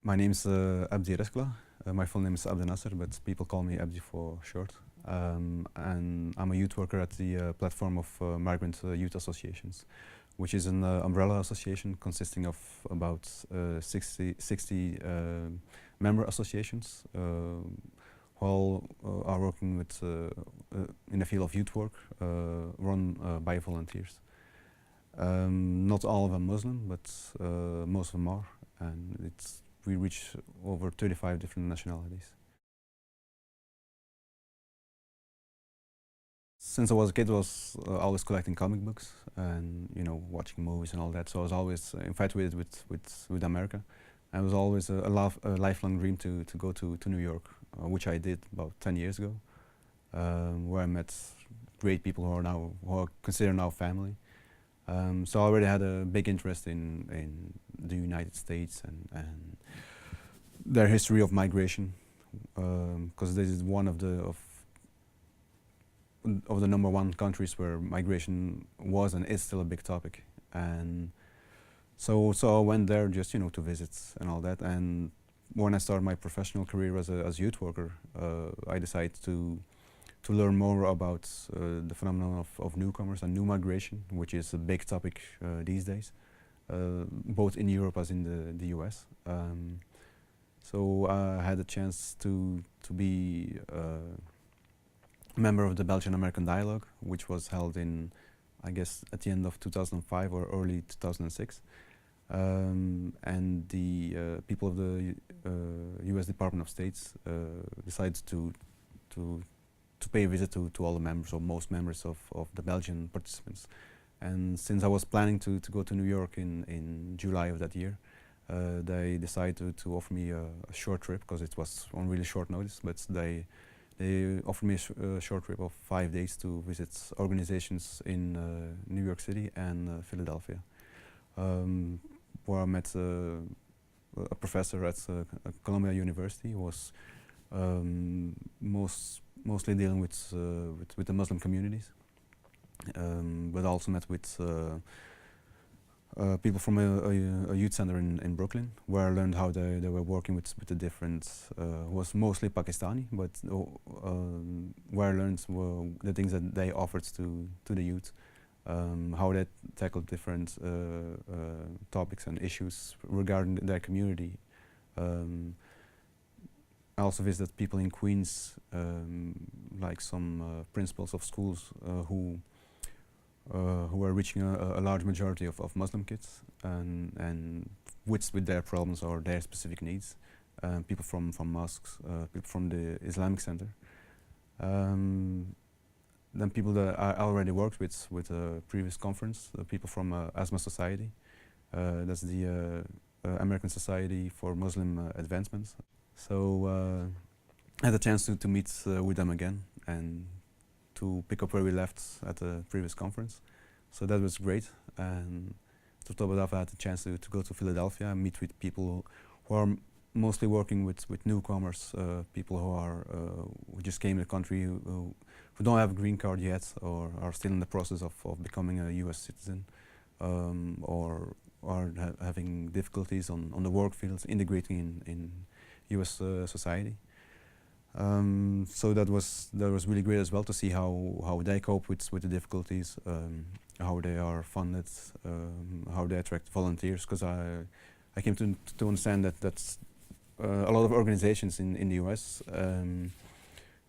My name is Abdinasser Rezkallah. My full name is Abdinasser, but people call me Abdi for short. And I'm a youth worker at the platform of Migrant Youth Associations, which is an umbrella association consisting of about 60 member associations who all are working with in the field of youth work, run by volunteers. Not all of them Muslim, but most of them are, and we reach over 35 different nationalities. Since I was a kid, I was always collecting comic books and watching movies and all that. So I was always infatuated with America. And it was always a lifelong dream to go to New York, which I did about 10 years ago, where I met great people who are considered now family. So I already had a big interest in the United States and their history of migration, because this is one of the number one countries where migration was and is still a big topic. And so I went there just to visit and all that. And when I started my professional career as a youth worker, I decided to learn more about the phenomenon of newcomers and new migration, which is a big topic these days, both in Europe as in the US. So I had a chance to be a member of the Belgian-American Dialogue, which was held in, I guess, at the end of 2005 or early 2006. And the people of the US Department of State decided to pay a visit to all the members, or most members of the Belgian participants. And since I was planning to go to New York in July of that year, they decided to offer me a short trip, because it was on really short notice, but they offered me a short trip of 5 days to visit organizations in New York City and Philadelphia, where I met a professor at Columbia University who was mostly dealing with the Muslim communities, but also met with people from a youth center in Brooklyn, where I learned how they were working with the different, was mostly Pakistani, but where I learned the things that they offered to the youth, how they tackled different topics and issues regarding their community. I also visited people in Queens, like some principals of schools who are reaching a large majority of Muslim kids, and with their problems or their specific needs. People from mosques, people from the Islamic Center. Then people that I already worked with a previous conference, people from Asma Society. That's the American Society for Muslim Advancement. So I had a chance to meet with them again and to pick up where we left at the previous conference. So that was great. And to top it off, I had the chance to go to Philadelphia and meet with people who are mostly working with newcomers, people who just came to the country, who don't have a green card yet, or are still in the process of becoming a US citizen, or are having difficulties on the work fields, integrating in US society. So that was really great as well, to see how they cope with the difficulties, how they are funded, how they attract volunteers. Because I came to understand that a lot of organizations in the US,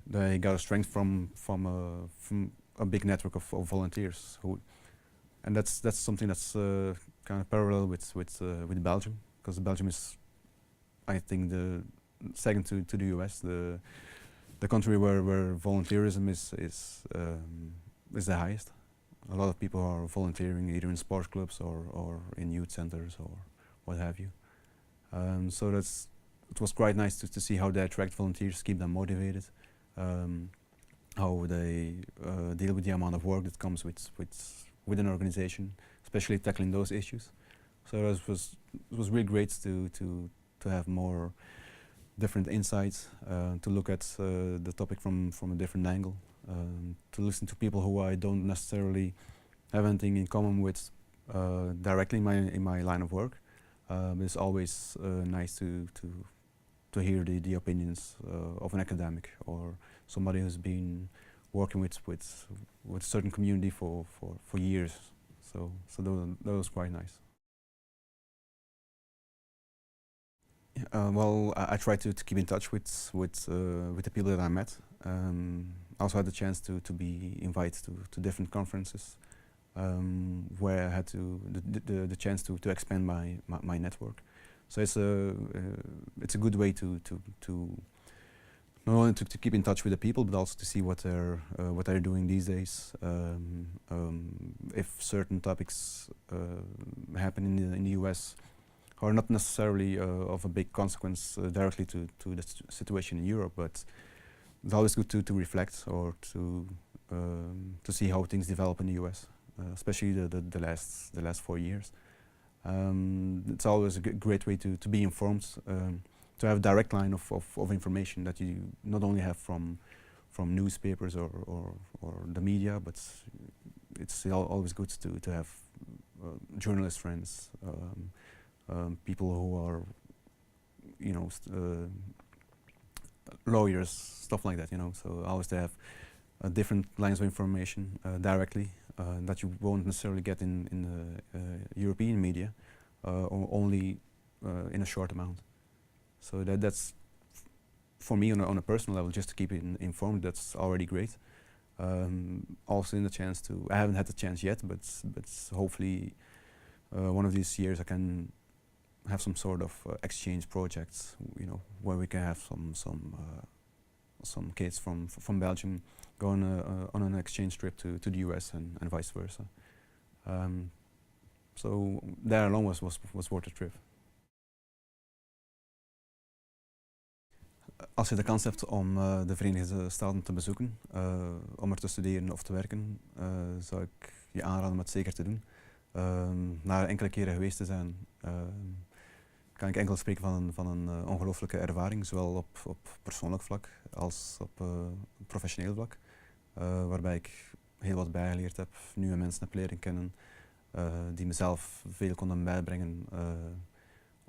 they got a strength from a big network of volunteers and that's something that's kind of parallel with Belgium, because Belgium is, I think, the second to the US, the country where volunteerism is the highest. A lot of people are volunteering either in sports clubs or in youth centers or what have you. So it was quite nice to see how they attract volunteers, keep them motivated, how they deal with the amount of work that comes with an organization, especially tackling those issues. So it was really great to have more different insights, to look at the topic from a different angle, to listen to people who I don't necessarily have anything in common with directly in my line of work, It's always nice to hear the opinions of an academic or somebody who's been working with a certain community for years. So that was quite nice. Well, I try to keep in touch with the people that I met. I also had the chance to be invited to different conferences where I had the chance to expand my network. So it's a good way to not only to keep in touch with the people, but also to see what they're doing these days. If certain topics happen in the US, are not necessarily of a big consequence directly to the situation in Europe, but it's always good to reflect or to see how things develop in the US, especially the last 4 years. It's always a great way to be informed, to have a direct line of information that you not only have from newspapers or the media, but it's always good to have journalist friends, people who are, you know, lawyers, stuff like that, you know. So always to have different lines of information directly that you won't necessarily get in the European media, or only in a short amount. So that's for me on a personal level, just to keep it informed. That's already great. Also, in the chance I haven't had the chance yet, but hopefully one of these years I can have some sort of exchange projects, you know, where we can have some kids from Belgium going on an exchange trip to the US and vice versa. So that alone was worth the trip. Als je de kans hebt om de Verenigde Staten te bezoeken, om er te studeren of te werken, zou ik je aanraden om het zeker te doen. Na enkele keren geweest te zijn, kan ik enkel spreken van een ongelooflijke ervaring, zowel op persoonlijk vlak als op professioneel vlak, waarbij ik heel wat bijgeleerd heb, nieuwe mensen heb leren kennen, die mezelf veel konden bijbrengen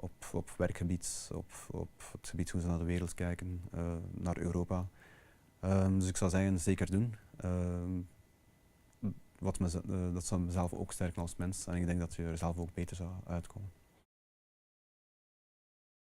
op werkgebied, op het gebied hoe ze naar de wereld kijken, naar Europa. Dus ik zou zeggen, zeker doen. Dat zou mezelf ook sterken als mens en ik denk dat je er zelf ook beter zou uitkomen.